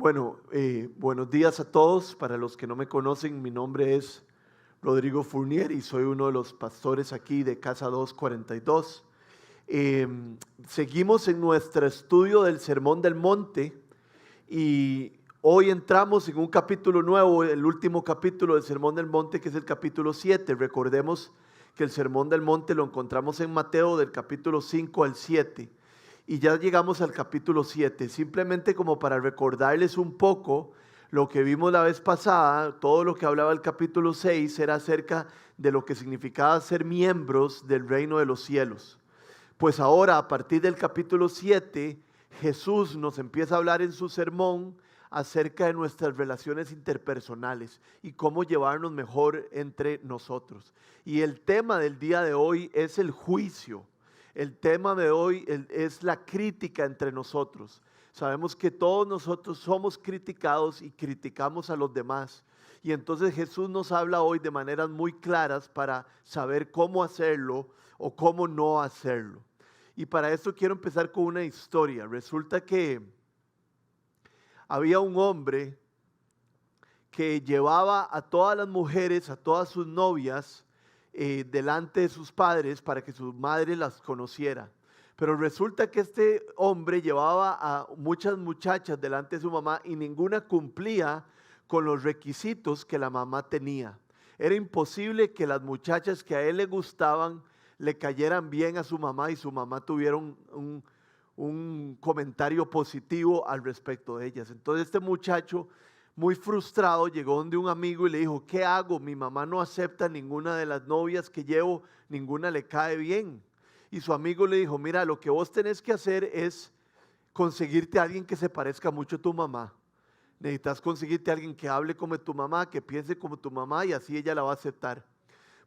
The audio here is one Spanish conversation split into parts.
Bueno, buenos días a todos. Para los que no me conocen, mi nombre es Rodrigo Fournier y soy uno de los pastores aquí de Casa 242. Eh, Seguimos en nuestro estudio del Sermón del Monte y hoy entramos en un capítulo nuevo, el último capítulo del Sermón del Monte, que es el capítulo 7. Recordemos que el Sermón del Monte lo encontramos en Mateo del capítulo 5 al 7. Y ya llegamos al capítulo 7, simplemente como para recordarles un poco lo que vimos la vez pasada. Todo lo que hablaba el capítulo 6 era acerca de lo que significaba ser miembros del reino de los cielos. Pues ahora, a partir del capítulo 7, Jesús nos empieza a hablar en su sermón acerca de nuestras relaciones interpersonales y cómo llevarnos mejor entre nosotros. Y el tema del día de hoy es el juicio. El tema de hoy es la crítica entre nosotros. Sabemos que todos nosotros somos criticados y criticamos a los demás. Y entonces Jesús nos habla hoy de maneras muy claras para saber cómo hacerlo o cómo no hacerlo. Y para esto quiero empezar con una historia. Resulta que había un hombre que llevaba a todas las mujeres, a todas sus novias, delante de sus padres para que su madre las conociera. Pero resulta que este hombre llevaba a muchas muchachas delante de su mamá y ninguna cumplía con los requisitos que la mamá tenía. Era imposible que las muchachas que a él le gustaban le cayeran bien a su mamá y su mamá tuviera un comentario positivo al respecto de ellas. Entonces este muchacho, muy frustrado, llegó donde un amigo y le dijo: ¿qué hago? Mi mamá no acepta ninguna de las novias que llevo, ninguna le cae bien. Y su amigo le dijo: mira, lo que vos tenés que hacer es conseguirte a alguien que se parezca mucho a tu mamá. Necesitas conseguirte a alguien que hable como tu mamá, que piense como tu mamá, y así ella la va a aceptar.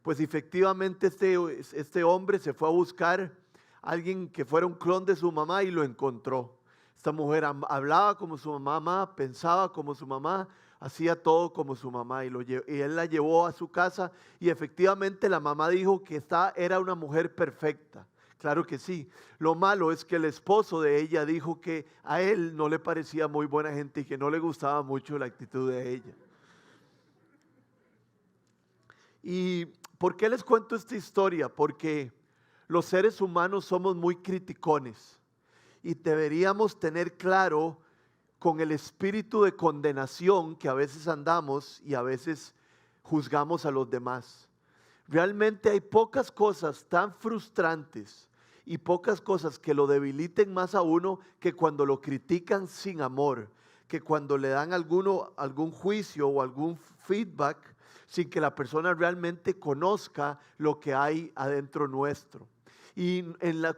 Pues efectivamente este hombre se fue a buscar a alguien que fuera un clon de su mamá y lo encontró. Esta mujer hablaba como su mamá, pensaba como su mamá, hacía todo como su mamá, y él la llevó a su casa y efectivamente la mamá dijo que era una mujer perfecta. Claro que sí. Lo malo es que el esposo de ella dijo que a él no le parecía muy buena gente y que no le gustaba mucho la actitud de ella. ¿Y por qué les cuento esta historia? Porque los seres humanos somos muy criticones y deberíamos tener claro, con el espíritu de condenación que a veces andamos y a veces juzgamos a los demás. Realmente hay pocas cosas tan frustrantes y pocas cosas que lo debiliten más a uno que cuando lo critican sin amor, que cuando le dan algún juicio o algún feedback sin que la persona realmente conozca lo que hay adentro nuestro. Y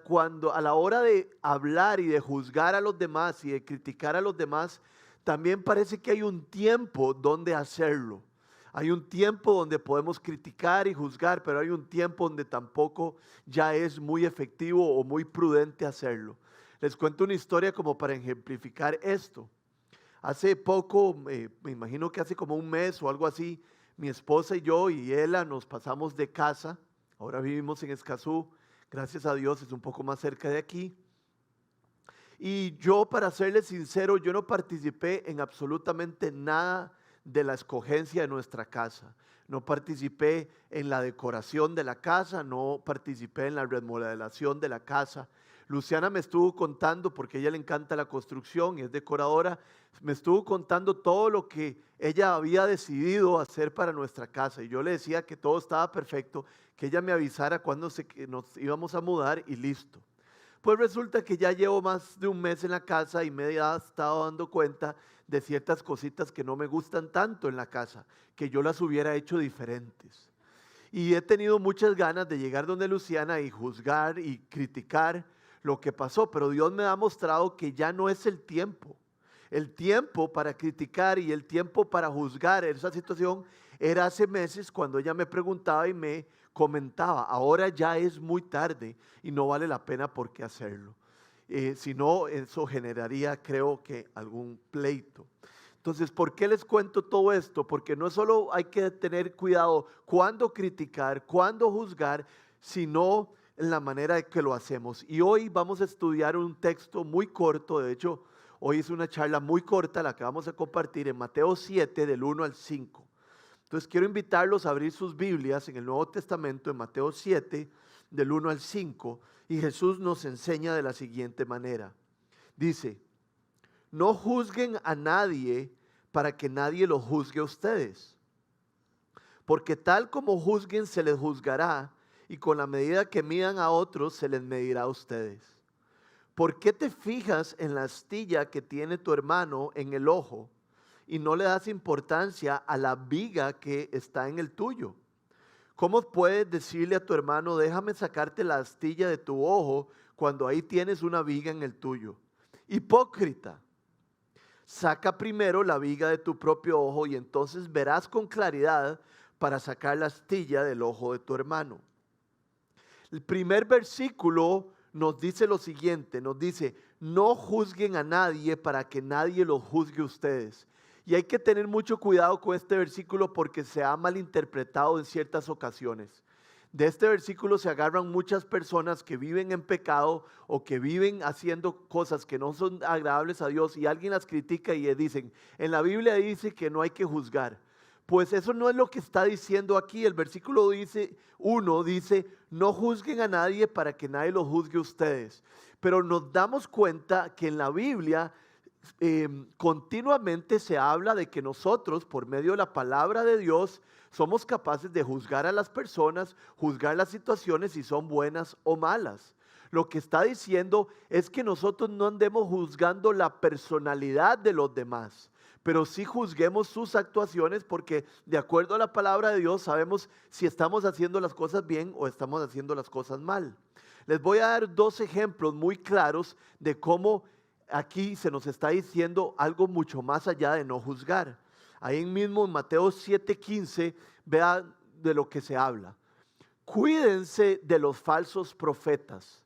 cuando a la hora de hablar y de juzgar a los demás y de criticar a los demás, también parece que hay un tiempo donde hacerlo. Hay un tiempo donde podemos criticar y juzgar, pero hay un tiempo donde tampoco ya es muy efectivo o muy prudente hacerlo. Les cuento una historia como para ejemplificar esto. Hace poco, me imagino que hace como un mes o algo así, mi esposa y yo y ella nos pasamos de casa. Ahora vivimos en Escazú. Gracias a Dios es un poco más cerca de aquí. Y yo, para serles sincero, yo no participé en absolutamente nada de la escogencia de nuestra casa. No participé en la decoración de la casa, no participé en la remodelación de la casa. Luciana me estuvo contando, porque a ella le encanta la construcción y es decoradora, me estuvo contando todo lo que ella había decidido hacer para nuestra casa. Y yo le decía que todo estaba perfecto, que ella me avisara cuando nos íbamos a mudar y listo. Pues resulta que ya llevo más de un mes en la casa y me he estado dando cuenta de ciertas cositas que no me gustan tanto en la casa, que yo las hubiera hecho diferentes. Y he tenido muchas ganas de llegar donde Luciana y juzgar y criticar lo que pasó, pero Dios me ha mostrado que ya no es el tiempo. El tiempo para criticar y el tiempo para juzgar esa situación era hace meses, cuando ella me preguntaba y me comentaba. Ahora ya es muy tarde y no vale la pena por qué hacerlo. Si no, eso generaría, creo que, algún pleito. Entonces, ¿por qué les cuento todo esto? Porque no solo hay que tener cuidado cuándo criticar, cuándo juzgar, sino en la manera de que lo hacemos. Y hoy vamos a estudiar un texto muy corto. De hecho, Hoy es una charla muy corta la que vamos a compartir en Mateo 7 del 1 al 5. Entonces quiero invitarlos a abrir sus Biblias en el Nuevo Testamento en Mateo 7 del 1 al 5 y Jesús nos enseña de la siguiente manera. Dice, no juzguen a nadie para que nadie los juzgue a ustedes. Porque tal como juzguen se les juzgará y con la medida que midan a otros se les medirá a ustedes. ¿Por qué te fijas en la astilla que tiene tu hermano en el ojo y no le das importancia a la viga que está en el tuyo? ¿Cómo puedes decirle a tu hermano, déjame sacarte la astilla de tu ojo cuando ahí tienes una viga en el tuyo? Hipócrita, saca primero la viga de tu propio ojo y entonces verás con claridad para sacar la astilla del ojo de tu hermano. El primer versículo nos dice lo siguiente, nos dice, no juzguen a nadie para que nadie los juzgue a ustedes. Y hay que tener mucho cuidado con este versículo porque se ha malinterpretado en ciertas ocasiones. De este versículo se agarran muchas personas que viven en pecado o que viven haciendo cosas que no son agradables a Dios y alguien las critica y dicen, en la Biblia dice que no hay que juzgar. Pues eso no es lo que está diciendo aquí. El versículo 1 dice, no juzguen a nadie para que nadie los juzgue a ustedes. Pero nos damos cuenta que en la Biblia continuamente se habla de que nosotros, por medio de la palabra de Dios, somos capaces de juzgar a las personas, juzgar las situaciones si son buenas o malas. Lo que está diciendo es que nosotros no andemos juzgando la personalidad de los demás, pero sí juzguemos sus actuaciones porque de acuerdo a la palabra de Dios sabemos si estamos haciendo las cosas bien o estamos haciendo las cosas mal. Les voy a dar 2 ejemplos muy claros de cómo aquí se nos está diciendo algo mucho más allá de no juzgar. Ahí mismo en Mateo 7:15, vean de lo que se habla. Cuídense de los falsos profetas.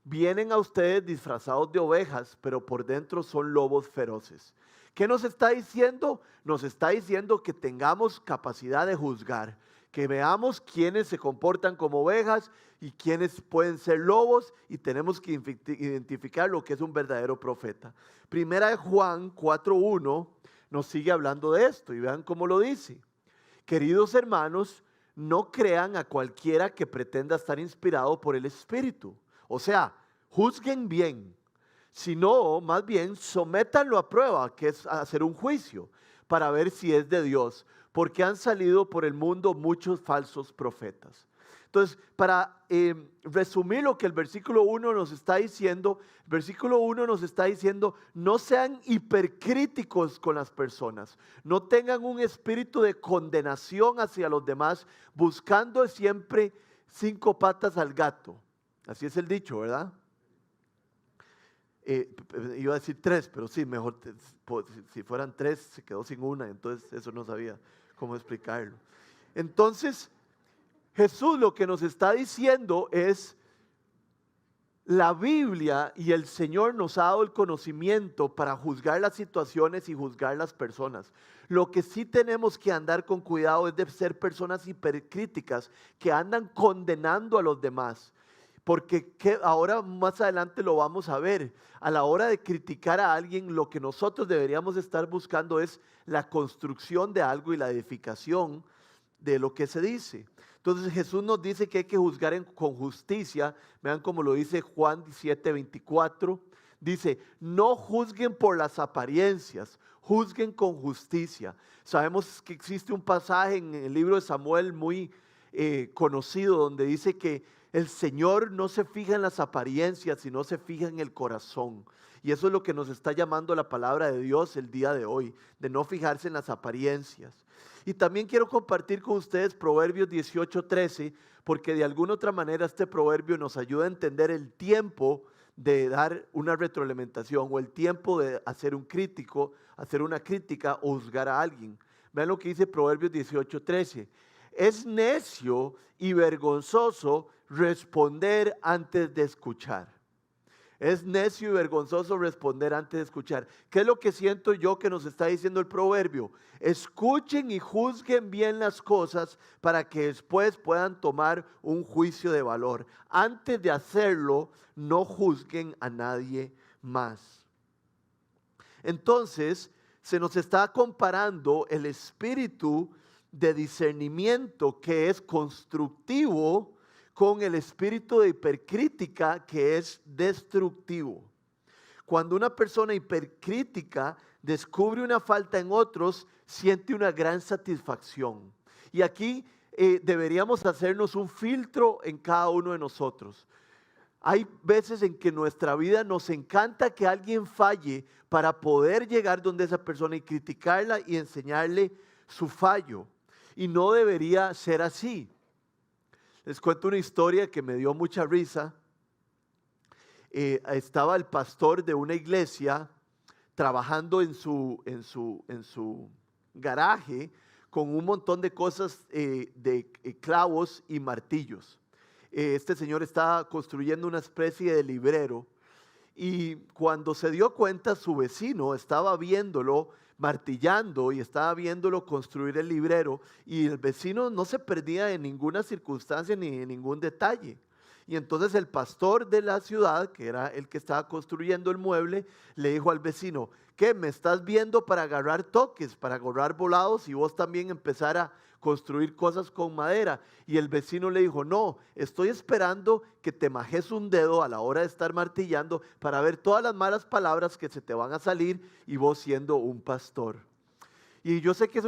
Vienen a ustedes disfrazados de ovejas, pero por dentro son lobos feroces. ¿Qué nos está diciendo? Nos está diciendo que tengamos capacidad de juzgar, que veamos quiénes se comportan como ovejas y quiénes pueden ser lobos y tenemos que identificar lo que es un verdadero profeta. Primera de Juan 4:1 nos sigue hablando de esto y vean cómo lo dice. Queridos hermanos, no crean a cualquiera que pretenda estar inspirado por el Espíritu. O sea, juzguen bien, sino más bien sométanlo a prueba, que es hacer un juicio, para ver si es de Dios, porque han salido por el mundo muchos falsos profetas. Entonces, para resumir lo que el versículo 1 nos está diciendo, el versículo 1 nos está diciendo, no sean hipercríticos con las personas, no tengan un espíritu de condenación hacia los demás, buscando siempre 5 patas al gato. Así es el dicho, ¿verdad? Iba a decir 3, pero sí, mejor, si fueran 3, se quedó sin una, entonces eso no sabía cómo explicarlo. Entonces, Jesús lo que nos está diciendo es, la Biblia y el Señor nos ha dado el conocimiento para juzgar las situaciones y juzgar las personas. Lo que sí tenemos que andar con cuidado es de ser personas hipercríticas que andan condenando a los demás. Porque ahora más adelante lo vamos a ver. A la hora de criticar a alguien, lo que nosotros deberíamos estar buscando es la construcción de algo y la edificación de lo que se dice. Entonces Jesús nos dice que hay que juzgar con justicia. Vean cómo lo dice Juan 7:24. Dice, no juzguen por las apariencias, juzguen con justicia. Sabemos que existe un pasaje en el libro de Samuel muy conocido donde dice que el Señor no se fija en las apariencias, sino se fija en el corazón. Y eso es lo que nos está llamando la palabra de Dios el día de hoy, de no fijarse en las apariencias. Y también quiero compartir con ustedes Proverbios 18:13, porque de alguna otra manera este proverbio nos ayuda a entender el tiempo de dar una retroalimentación o el tiempo de hacer un crítico, hacer una crítica o juzgar a alguien. Vean lo que dice Proverbios 18:13. Es necio y vergonzoso responder antes de escuchar. Es necio y vergonzoso responder antes de escuchar. ¿Qué es lo que siento yo que nos está diciendo el proverbio? Escuchen y juzguen bien las cosas para que después puedan tomar un juicio de valor. Antes de hacerlo, no juzguen a nadie más. Entonces, se nos está comparando el espíritu de discernimiento que es constructivo con el espíritu de hipercrítica que es destructivo. Cuando una persona hipercrítica descubre una falta en otros, siente una gran satisfacción. Y aquí deberíamos hacernos un filtro en cada uno de nosotros. Hay veces en que en nuestra vida nos encanta que alguien falle para poder llegar donde esa persona y criticarla y enseñarle su fallo. Y no debería ser así. Les cuento una historia que me dio mucha risa. Estaba el pastor de una iglesia trabajando en su garaje con un montón de cosas de clavos y martillos. Este señor estaba construyendo una especie de librero y cuando se dio cuenta su vecino estaba viéndolo martillando y estaba viéndolo construir el librero y el vecino no se perdía en ninguna circunstancia ni en ningún detalle. Y entonces el pastor de la ciudad, que era el que estaba construyendo el mueble, le dijo al vecino: ¿qué? ¿Me estás viendo para agarrar toques, para agarrar volados y vos también empezar a construir cosas con madera? Y el vecino le dijo: no, estoy esperando que te majes un dedo a la hora de estar martillando para ver todas las malas palabras que se te van a salir y vos siendo un pastor. Y yo sé que es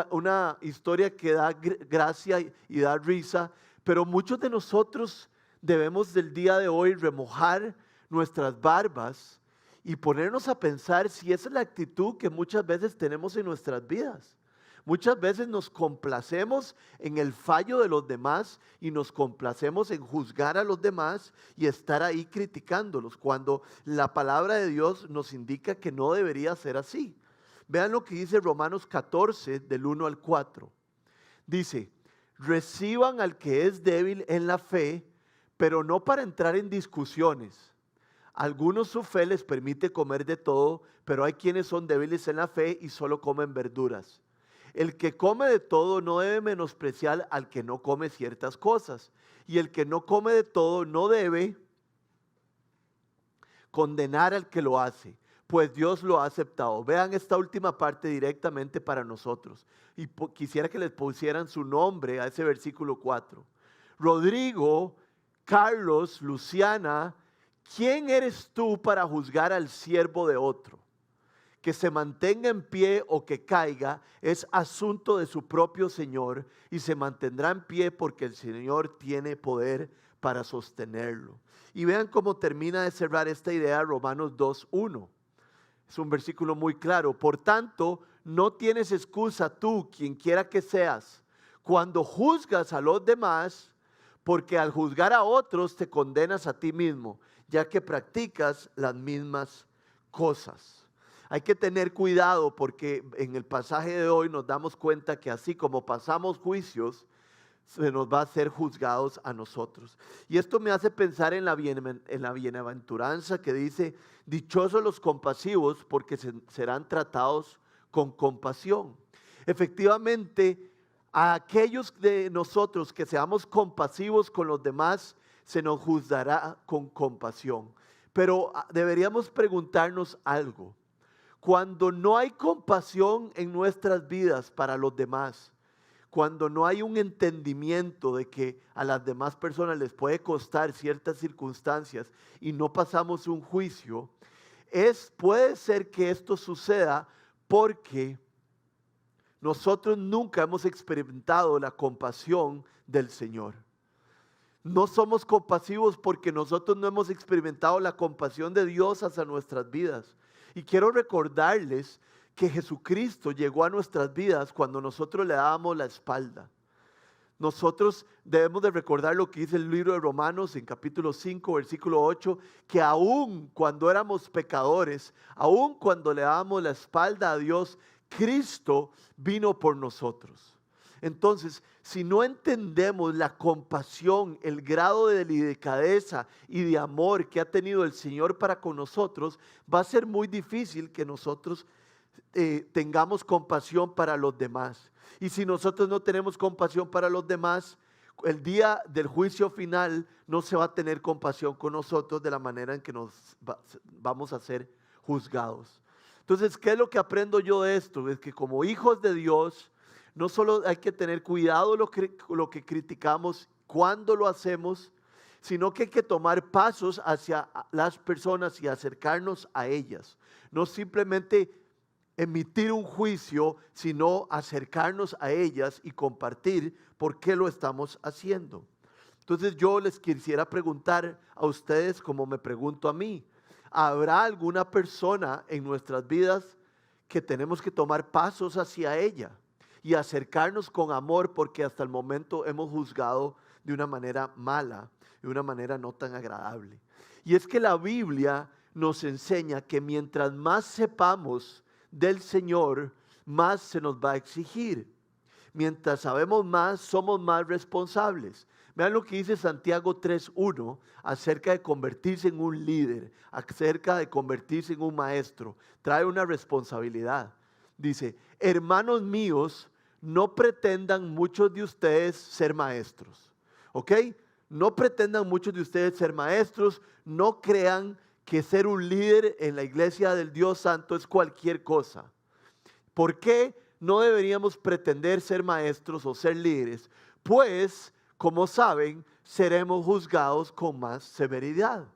una historia que da gracia y da risa, pero muchos de nosotros debemos del día de hoy remojar nuestras barbas y ponernos a pensar si esa es la actitud que muchas veces tenemos en nuestras vidas. Muchas veces nos complacemos en el fallo de los demás y nos complacemos en juzgar a los demás y estar ahí criticándolos, cuando la palabra de Dios nos indica que no debería ser así. Vean lo que dice Romanos 14, del 1 al 4. Dice: reciban al que es débil en la fe, pero no para entrar en discusiones. Algunos su fe les permite comer de todo, pero hay quienes son débiles en la fe y solo comen verduras. El que come de todo no debe menospreciar al que no come ciertas cosas, y el que no come de todo no debe condenar al que lo hace, pues Dios lo ha aceptado. Vean esta última parte directamente para nosotros, y quisiera que les pusieran su nombre a ese versículo 4. Rodrigo, Carlos, Luciana, ¿quién eres tú para juzgar al siervo de otro? Que se mantenga en pie o que caiga es asunto de su propio Señor, y se mantendrá en pie porque el Señor tiene poder para sostenerlo. Y vean cómo termina de cerrar esta idea Romanos 2:1. Es un versículo muy claro. Por tanto, no tienes excusa tú, quien quiera que seas, cuando juzgas a los demás, porque al juzgar a otros te condenas a ti mismo, ya que practicas las mismas cosas. Hay que tener cuidado porque en el pasaje de hoy nos damos cuenta que así como pasamos juicios, se nos va a ser juzgados a nosotros. Y esto me hace pensar en la bienaventuranza que dice: dichosos los compasivos, porque serán tratados con compasión. Efectivamente, a aquellos de nosotros que seamos compasivos con los demás, se nos juzgará con compasión. Pero deberíamos preguntarnos algo. Cuando no hay compasión en nuestras vidas para los demás, cuando no hay un entendimiento de que a las demás personas les puede costar ciertas circunstancias y no pasamos un juicio, puede ser que esto suceda porque nosotros nunca hemos experimentado la compasión del Señor. No somos compasivos porque nosotros no hemos experimentado la compasión de Dios hacia nuestras vidas. Y quiero recordarles que Jesucristo llegó a nuestras vidas cuando nosotros le dábamos la espalda. Nosotros debemos de recordar lo que dice el libro de Romanos en capítulo 5, versículo 8, que aún cuando éramos pecadores, aún cuando le dábamos la espalda a Dios, Cristo vino por nosotros. Entonces, si no entendemos la compasión, el grado de delicadeza y de amor que ha tenido el Señor para con nosotros, va a ser muy difícil que nosotros tengamos compasión para los demás. Y si nosotros no tenemos compasión para los demás, el día del juicio final no se va a tener compasión con nosotros de la manera en que vamos a ser juzgados. Entonces, ¿qué es lo que aprendo yo de esto? Es que como hijos de Dios, no solo hay que tener cuidado lo que criticamos, cuando lo hacemos, sino que hay que tomar pasos hacia las personas y acercarnos a ellas. No simplemente emitir un juicio, sino acercarnos a ellas y compartir por qué lo estamos haciendo. Entonces yo les quisiera preguntar a ustedes como me pregunto a mí, ¿habrá alguna persona en nuestras vidas que tenemos que tomar pasos hacia ella y acercarnos con amor porque hasta el momento hemos juzgado de una manera mala, de una manera no tan agradable? Y es que la Biblia nos enseña que mientras más sepamos del Señor, más se nos va a exigir. Mientras sabemos más, somos más responsables. Vean lo que dice Santiago 3:1 acerca de convertirse en un líder, acerca de convertirse en un maestro. Trae una responsabilidad. Dice, hermanos míos, no pretendan muchos de ustedes ser maestros. ¿Ok? No pretendan muchos de ustedes ser maestros, no crean que ser un líder en la iglesia del Dios Santo es cualquier cosa. ¿Por qué no deberíamos pretender ser maestros o ser líderes? Pues, como saben, seremos juzgados con más severidad.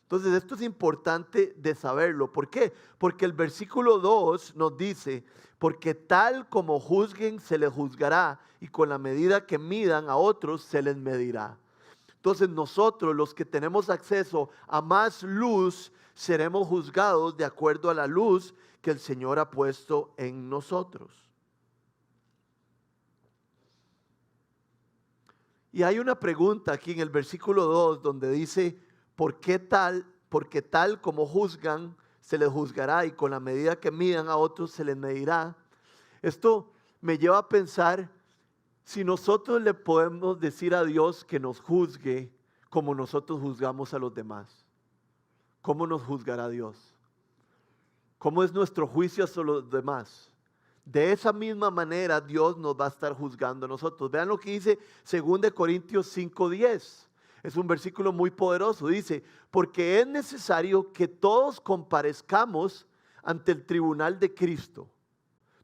Entonces, esto es importante de saberlo. ¿Por qué? Porque el versículo 2 nos dice, porque tal como juzguen se les juzgará y con la medida que midan a otros se les medirá. Entonces nosotros, los que tenemos acceso a más luz, seremos juzgados de acuerdo a la luz que el Señor ha puesto en nosotros. Y hay una pregunta aquí en el versículo 2 donde dice, ¿por qué tal? Porque tal como juzgan, se les juzgará y con la medida que midan a otros se les medirá. Esto me lleva a pensar, si nosotros le podemos decir a Dios que nos juzgue como nosotros juzgamos a los demás, ¿cómo nos juzgará Dios? ¿Cómo es nuestro juicio hacia los demás? De esa misma manera Dios nos va a estar juzgando a nosotros. Vean lo que dice 2 Corintios 5:10. Es un versículo muy poderoso. Dice, porque es necesario que todos comparezcamos ante el tribunal de Cristo.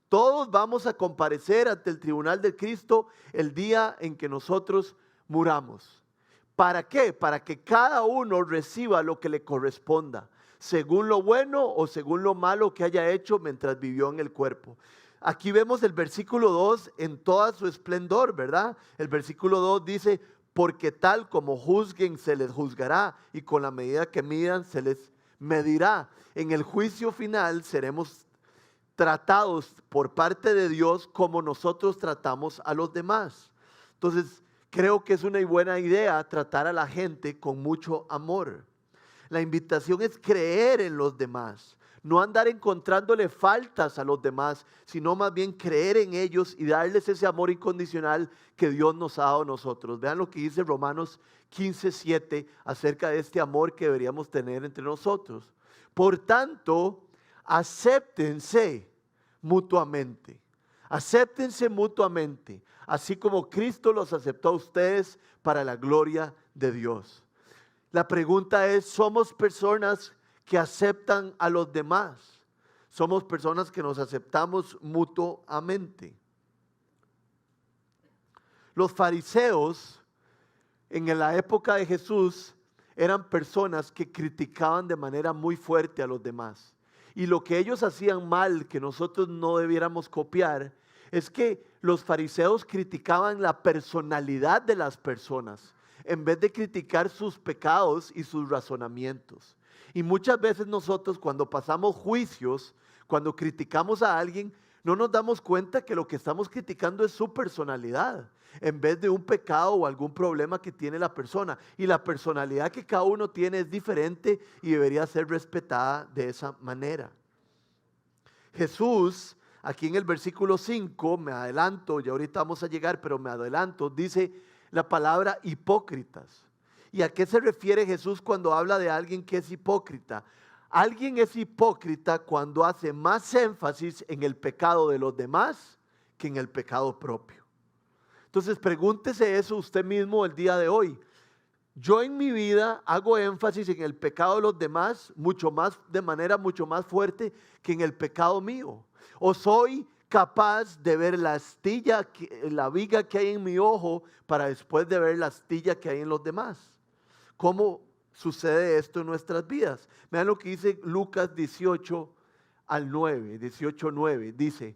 Todos vamos a comparecer ante el tribunal de Cristo el día en que nosotros muramos. ¿Para qué? Para que cada uno reciba lo que le corresponda, según lo bueno o según lo malo que haya hecho mientras vivió en el cuerpo. Aquí vemos el versículo 2 en toda su esplendor, ¿verdad? El versículo 2 dice, porque tal como juzguen se les juzgará y con la medida que midan se les medirá. En el juicio final seremos tratados por parte de Dios como nosotros tratamos a los demás. Entonces, creo que es una buena idea tratar a la gente con mucho amor. La invitación es creer en los demás, no andar encontrándole faltas a los demás, sino más bien creer en ellos y darles ese amor incondicional que Dios nos ha dado a nosotros. Vean lo que dice Romanos 15:7 acerca de este amor que deberíamos tener entre nosotros. Por tanto, acéptense mutuamente. Acéptense mutuamente, así como Cristo los aceptó a ustedes para la gloria de Dios. La pregunta es, ¿somos personas que aceptan a los demás? ¿Somos personas que nos aceptamos mutuamente? Los fariseos en la época de Jesús eran personas que criticaban de manera muy fuerte a los demás. Y lo que ellos hacían mal, que nosotros no debiéramos copiar, es que los fariseos criticaban la personalidad de las personas, en vez de criticar sus pecados y sus razonamientos. Y muchas veces nosotros cuando pasamos juicios, cuando criticamos a alguien, no nos damos cuenta que lo que estamos criticando es su personalidad, en vez de un pecado o algún problema que tiene la persona. Y la personalidad que cada uno tiene es diferente y debería ser respetada de esa manera. Jesús, aquí en el versículo 5, me adelanto, y ahorita vamos a llegar, pero me adelanto, dice la palabra hipócritas. ¿Y a qué se refiere Jesús cuando habla de alguien que es hipócrita? Alguien es hipócrita cuando hace más énfasis en el pecado de los demás que en el pecado propio. Entonces pregúntese eso usted mismo el día de hoy. Yo en mi vida hago énfasis en el pecado de los demás de manera mucho más fuerte que en el pecado mío. O soy capaz de ver la viga que hay en mi ojo para después de ver la astilla que hay en los demás. ¿Cómo sucede esto en nuestras vidas? Vean lo que dice Lucas 18:9. Dice,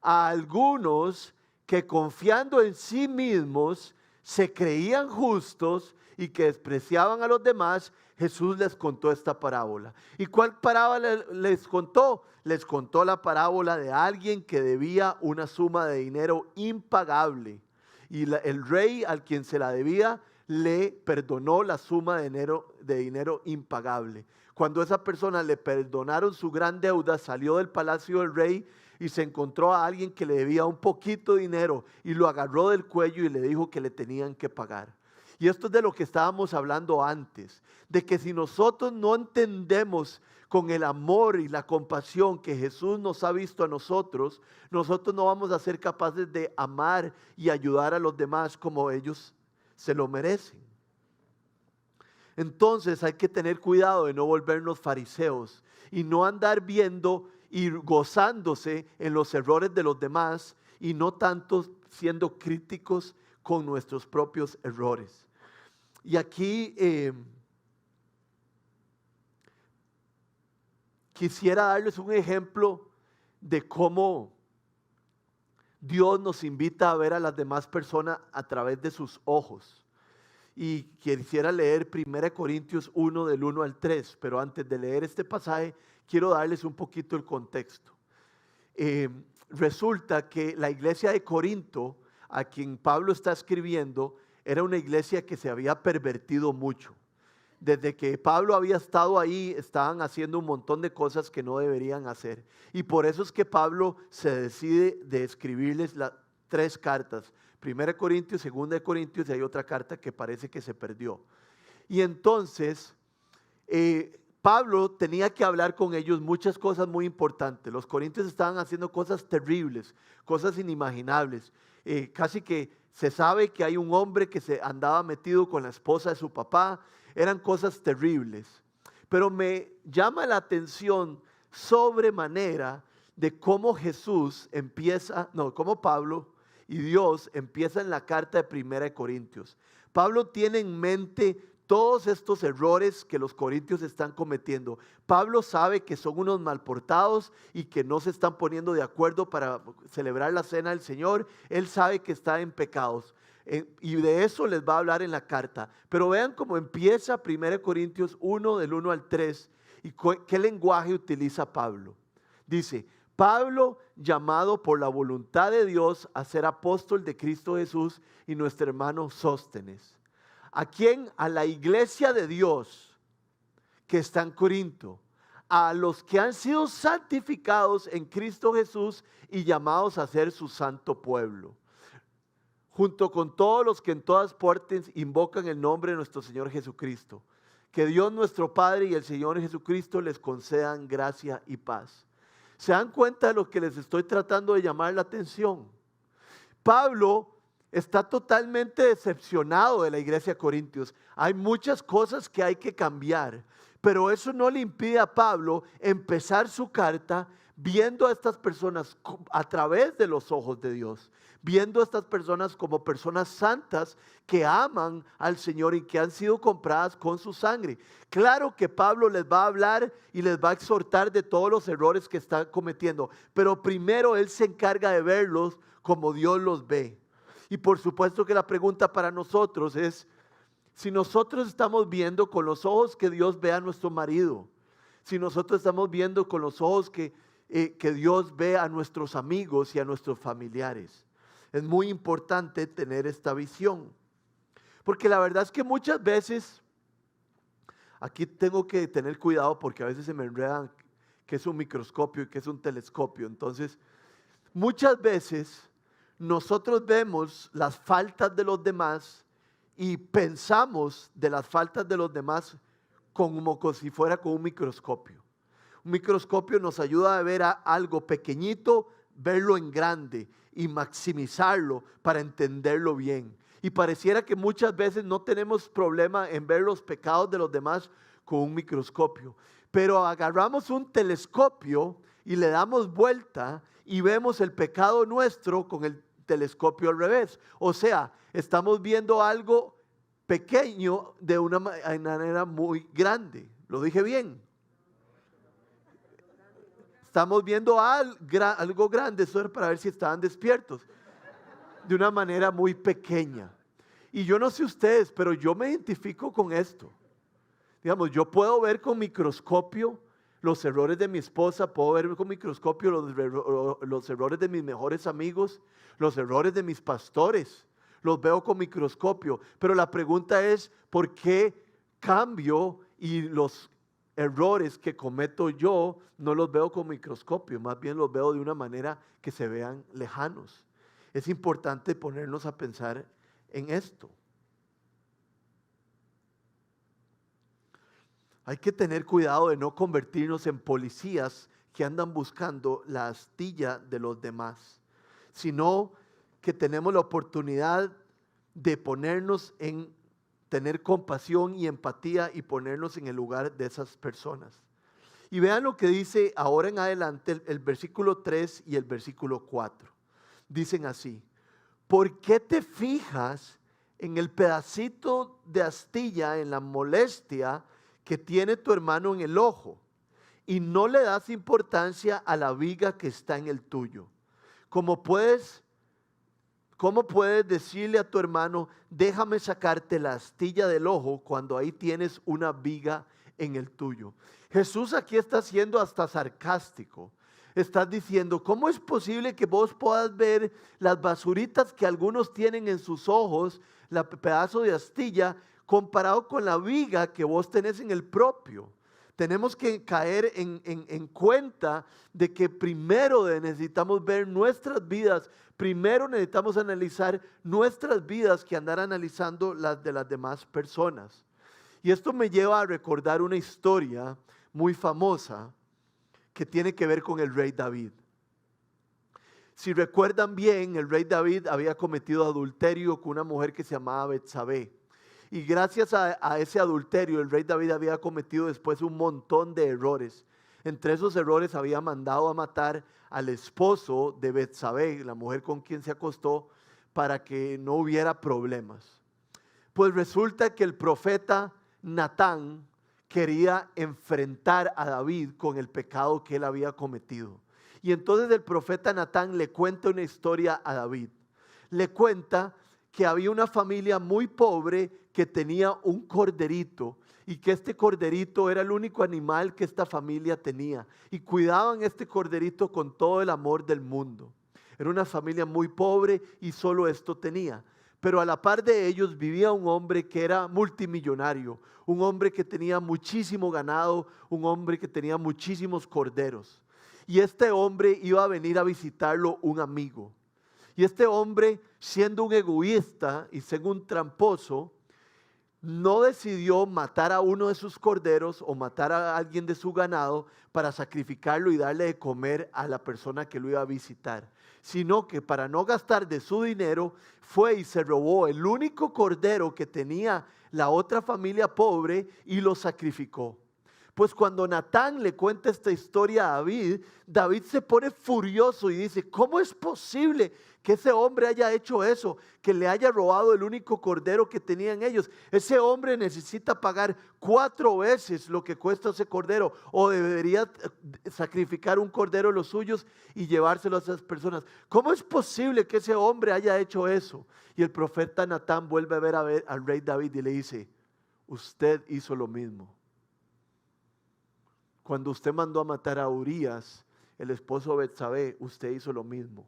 a algunos que confiando en sí mismos se creían justos y que despreciaban a los demás, Jesús les contó esta parábola. ¿Y cuál parábola les contó? Les contó la parábola de alguien que debía una suma de dinero impagable. Y el rey al quien se la debía le perdonó la suma de dinero impagable. Cuando esa persona le perdonaron su gran deuda, salió del palacio del rey y se encontró a alguien que le debía un poquito de dinero y lo agarró del cuello y le dijo que le tenían que pagar. Y esto es de lo que estábamos hablando antes, de que si nosotros no entendemos con el amor y la compasión que Jesús nos ha visto a nosotros, nosotros no vamos a ser capaces de amar y ayudar a los demás como ellos se lo merecen. Entonces hay que tener cuidado de no volvernos fariseos y no andar viendo y gozándose en los errores de los demás y no tanto siendo críticos con nuestros propios errores. Y aquí quisiera darles un ejemplo de cómo Dios nos invita a ver a las demás personas a través de sus ojos. Y quisiera leer 1 Corintios 1 del 1 al 3, pero antes de leer este pasaje quiero darles un poquito el contexto. Resulta que la iglesia de Corinto, a quien Pablo está escribiendo, era una iglesia que se había pervertido mucho. Desde que Pablo había estado ahí, estaban haciendo un montón de cosas que no deberían hacer. Y por eso es que Pablo se decide de escribirles las 3 cartas. 1 Corintios, 2 Corintios y hay otra carta que parece que se perdió. Y entonces Pablo tenía que hablar con ellos muchas cosas muy importantes. Los corintios estaban haciendo cosas terribles, cosas inimaginables. Casi que se sabe que hay un hombre que se andaba metido con la esposa de su papá. Eran cosas terribles. Pero me llama la atención sobremanera de cómo cómo Pablo y Dios empiezan la carta de 1 Corintios. Pablo tiene en mente todos estos errores que los corintios están cometiendo. Pablo sabe que son unos malportados y que no se están poniendo de acuerdo para celebrar la cena del Señor. Él sabe que está en pecados. Y de eso les va a hablar en la carta. Pero vean cómo empieza 1 Corintios 1 del 1 al 3 y qué lenguaje utiliza Pablo. Dice, Pablo, llamado por la voluntad de Dios a ser apóstol de Cristo Jesús, y nuestro hermano Sóstenes, a quien a la iglesia de Dios que está en Corinto, a los que han sido santificados en Cristo Jesús y llamados a ser su santo pueblo, junto con todos los que en todas partes invocan el nombre de nuestro Señor Jesucristo. Que Dios nuestro Padre y el Señor Jesucristo les concedan gracia y paz. ¿Se dan cuenta de lo que les estoy tratando de llamar la atención? Pablo está totalmente decepcionado de la iglesia de Corintios. Hay muchas cosas que hay que cambiar, pero eso no le impide a Pablo empezar su carta viendo a estas personas a través de los ojos de Dios, viendo a estas personas como personas santas que aman al Señor y que han sido compradas con su sangre. Claro que Pablo les va a hablar y les va a exhortar de todos los errores que están cometiendo, pero primero él se encarga de verlos como Dios los ve. Y por supuesto que la pregunta para nosotros es, si nosotros estamos viendo con los ojos que Dios ve a nuestro marido, si nosotros estamos viendo con los ojos que Dios ve a nuestros amigos y a nuestros familiares. Es muy importante tener esta visión. Porque la verdad es que muchas veces, aquí tengo que tener cuidado porque a veces se me enredan qué es un microscopio y qué es un telescopio. Entonces, muchas veces nosotros vemos las faltas de los demás y pensamos de las faltas de los demás como si fuera con un microscopio. Un microscopio nos ayuda a ver algo pequeñito, verlo en grande y maximizarlo para entenderlo bien. Y pareciera que muchas veces no tenemos problema en ver los pecados de los demás con un microscopio. Pero agarramos un telescopio y le damos vuelta y vemos el pecado nuestro con el telescopio al revés. O sea, estamos viendo algo pequeño de una manera muy grande. ¿Lo dije bien? Estamos viendo algo grande, eso era para ver si estaban despiertos, de una manera muy pequeña. Y yo no sé ustedes, pero yo me identifico con esto. Digamos, yo puedo ver con microscopio los errores de mi esposa, puedo ver con microscopio los errores de mis mejores amigos, los errores de mis pastores, los veo con microscopio. Pero la pregunta es, ¿por qué cambio y los errores que cometo yo no los veo con microscopio? Más bien los veo de una manera que se vean lejanos. Es importante ponernos a pensar en esto. Hay que tener cuidado de no convertirnos en policías que andan buscando la astilla de los demás, sino que tenemos la oportunidad de ponernos en tener compasión y empatía y ponernos en el lugar de esas personas. Y vean lo que dice ahora en adelante el versículo 3 y el versículo 4. Dicen así: ¿por qué te fijas en el pedacito de astilla, en la molestia que tiene tu hermano en el ojo, y no le das importancia a la viga que está en el tuyo? ¿Cómo puedes decirle a tu hermano, déjame sacarte la astilla del ojo, cuando ahí tienes una viga en el tuyo? Jesús aquí está siendo hasta sarcástico. Estás diciendo, ¿cómo es posible que vos puedas ver las basuritas que algunos tienen en sus ojos, el pedazo de astilla, comparado con la viga que vos tenés en el propio? Tenemos que caer en cuenta de que primero necesitamos ver nuestras vidas, primero necesitamos analizar nuestras vidas que andar analizando las de las demás personas. Y esto me lleva a recordar una historia muy famosa que tiene que ver con el rey David. Si recuerdan bien, el rey David había cometido adulterio con una mujer que se llamaba Betsabé. Y gracias a ese adulterio, el rey David había cometido después un montón de errores. Entre esos errores había mandado a matar al esposo de Betsabé, la mujer con quien se acostó, para que no hubiera problemas. Pues resulta que el profeta Natán quería enfrentar a David con el pecado que él había cometido. Y entonces el profeta Natán le cuenta una historia a David. Le cuenta que había una familia muy pobre que tenía un corderito, y que este corderito era el único animal que esta familia tenía, y cuidaban este corderito con todo el amor del mundo. Era una familia muy pobre y solo esto tenía. Pero a la par de ellos vivía un hombre que era multimillonario, un hombre que tenía muchísimo ganado, un hombre que tenía muchísimos corderos. Y este hombre iba a venir a visitarlo un amigo. Y este hombre, siendo un egoísta y siendo un tramposo, no decidió matar a uno de sus corderos o matar a alguien de su ganado para sacrificarlo y darle de comer a la persona que lo iba a visitar, sino que para no gastar de su dinero, fue y se robó el único cordero que tenía la otra familia pobre y lo sacrificó. Pues cuando Natán le cuenta esta historia a David, David se pone furioso y dice, ¿cómo es posible que ese hombre haya hecho eso? Que le haya robado el único cordero que tenían ellos. Ese hombre necesita pagar 4 veces lo que cuesta ese cordero, o debería sacrificar un cordero de los suyos y llevárselo a esas personas. ¿Cómo es posible que ese hombre haya hecho eso? Y el profeta Natán vuelve a ver al rey David y le dice, usted hizo lo mismo. Cuando usted mandó a matar a Urías, el esposo de Betsabé, usted hizo lo mismo.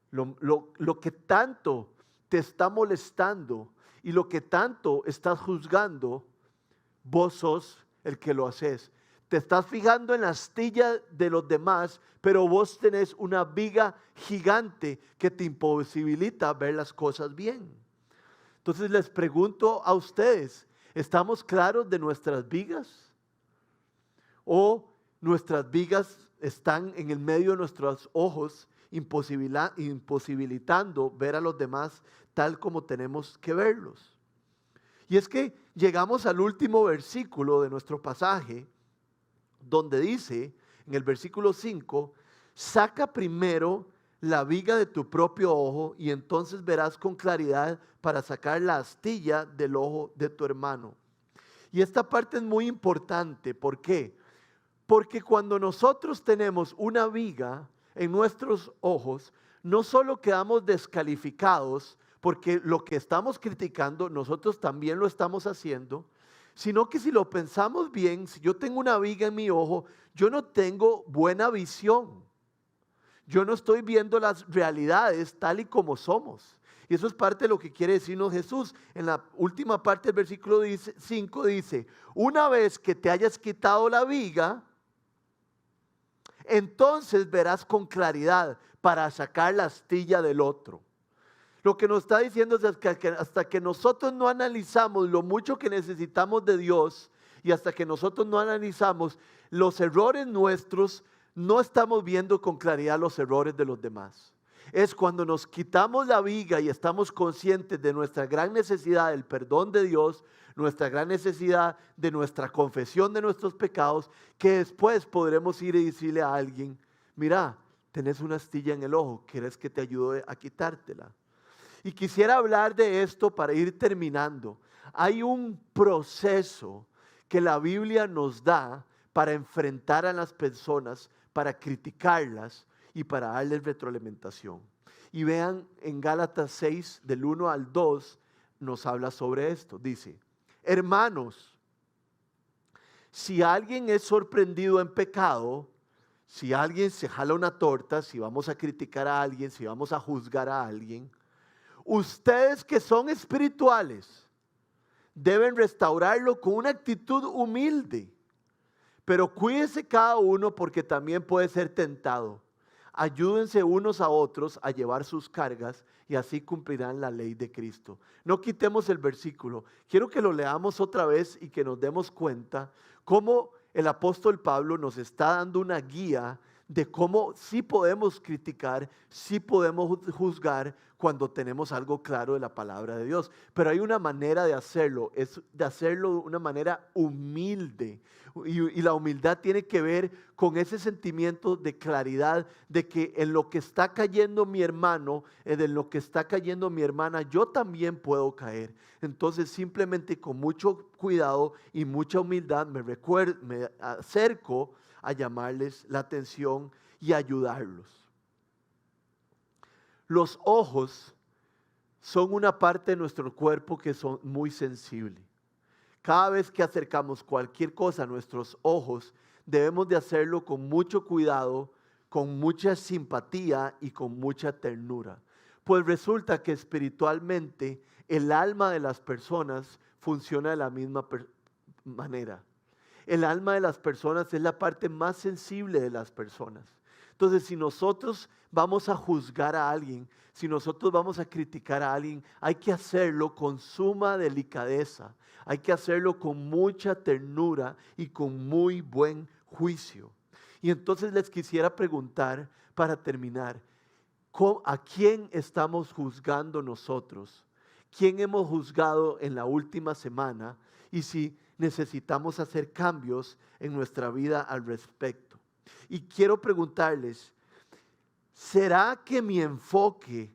Lo que tanto te está molestando y lo que tanto estás juzgando, vos sos el que lo haces. Te estás fijando en la astilla de los demás, pero vos tenés una viga gigante que te imposibilita ver las cosas bien. Entonces les pregunto a ustedes, ¿estamos claros de nuestras vigas? ¿O nuestras vigas están en el medio de nuestros ojos imposibilitando ver a los demás tal como tenemos que verlos. Y es que llegamos al último versículo de nuestro pasaje, donde dice, en el versículo 5, saca primero la viga de tu propio ojo y entonces verás con claridad para sacar la astilla del ojo de tu hermano. Y esta parte es muy importante. ¿Por qué? Porque cuando nosotros tenemos una viga en nuestros ojos, no solo quedamos descalificados, porque lo que estamos criticando nosotros también lo estamos haciendo, sino que si lo pensamos bien, si yo tengo una viga en mi ojo, yo no tengo buena visión. Yo no estoy viendo las realidades tal y como somos. Y eso es parte de lo que quiere decirnos Jesús. En la última parte del versículo 5 dice, una vez que te hayas quitado la viga, entonces verás con claridad para sacar la astilla del otro. Lo que nos está diciendo es que hasta que nosotros no analizamos lo mucho que necesitamos de Dios y hasta que nosotros no analizamos los errores nuestros, no estamos viendo con claridad los errores de los demás. Es cuando nos quitamos la viga y estamos conscientes de nuestra gran necesidad del perdón de Dios, nuestra gran necesidad de nuestra confesión de nuestros pecados, que después podremos ir y decirle a alguien, mira, tenés una astilla en el ojo, ¿quieres que te ayude a quitártela? Y quisiera hablar de esto para ir terminando. Hay un proceso que la Biblia nos da para enfrentar a las personas, para criticarlas y para darles retroalimentación. Y vean en Gálatas 6, del 1 al 2, nos habla sobre esto. Dice, hermanos, si alguien es sorprendido en pecado, si alguien se jala una torta, si vamos a criticar a alguien, si vamos a juzgar a alguien, ustedes que son espirituales deben restaurarlo con una actitud humilde. Pero cuídense cada uno porque también puede ser tentado. Ayúdense unos a otros a llevar sus cargas y así cumplirán la ley de Cristo. No quitemos el versículo. Quiero que lo leamos otra vez y que nos demos cuenta cómo el apóstol Pablo nos está dando una guía de cómo sí podemos criticar, sí podemos juzgar cuando tenemos algo claro de la palabra de Dios. Pero hay una manera de hacerlo, es de hacerlo de una manera humilde. Y la humildad tiene que ver con ese sentimiento de claridad de que en lo que está cayendo mi hermano, en lo que está cayendo mi hermana, yo también puedo caer. Entonces simplemente con mucho cuidado y mucha humildad me acerco a llamarles la atención y ayudarlos. Los ojos son una parte de nuestro cuerpo que son muy sensibles. Cada vez que acercamos cualquier cosa a nuestros ojos, debemos de hacerlo con mucho cuidado, con mucha simpatía y con mucha ternura. Pues resulta que espiritualmente el alma de las personas funciona de la misma manera. El alma de las personas es la parte más sensible de las personas. Entonces, si nosotros vamos a juzgar a alguien, si nosotros vamos a criticar a alguien, hay que hacerlo con suma delicadeza, hay que hacerlo con mucha ternura y con muy buen juicio. Y entonces les quisiera preguntar para terminar, ¿a quién estamos juzgando nosotros? ¿Quién hemos juzgado en la última semana? Y si necesitamos hacer cambios en nuestra vida al respecto. Y quiero preguntarles, ¿será que mi enfoque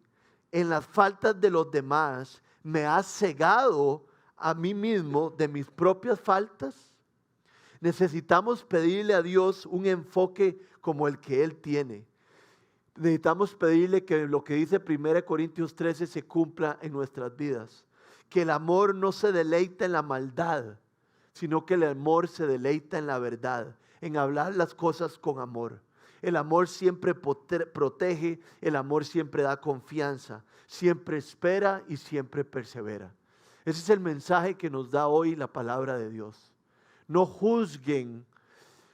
en las faltas de los demás me ha cegado a mí mismo de mis propias faltas? Necesitamos pedirle a Dios un enfoque como el que Él tiene. Necesitamos pedirle que lo que dice 1 Corintios 13 se cumpla en nuestras vidas. Que el amor no se deleita en la maldad, sino que el amor se deleita en la verdad, en hablar las cosas con amor. El amor siempre protege, el amor siempre da confianza, siempre espera y siempre persevera. Ese es el mensaje que nos da hoy la palabra de Dios. No juzguen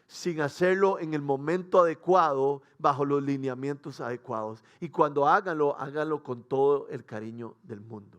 sin hacerlo en el momento adecuado, bajo los lineamientos adecuados. Y cuando háganlo, háganlo con todo el cariño del mundo.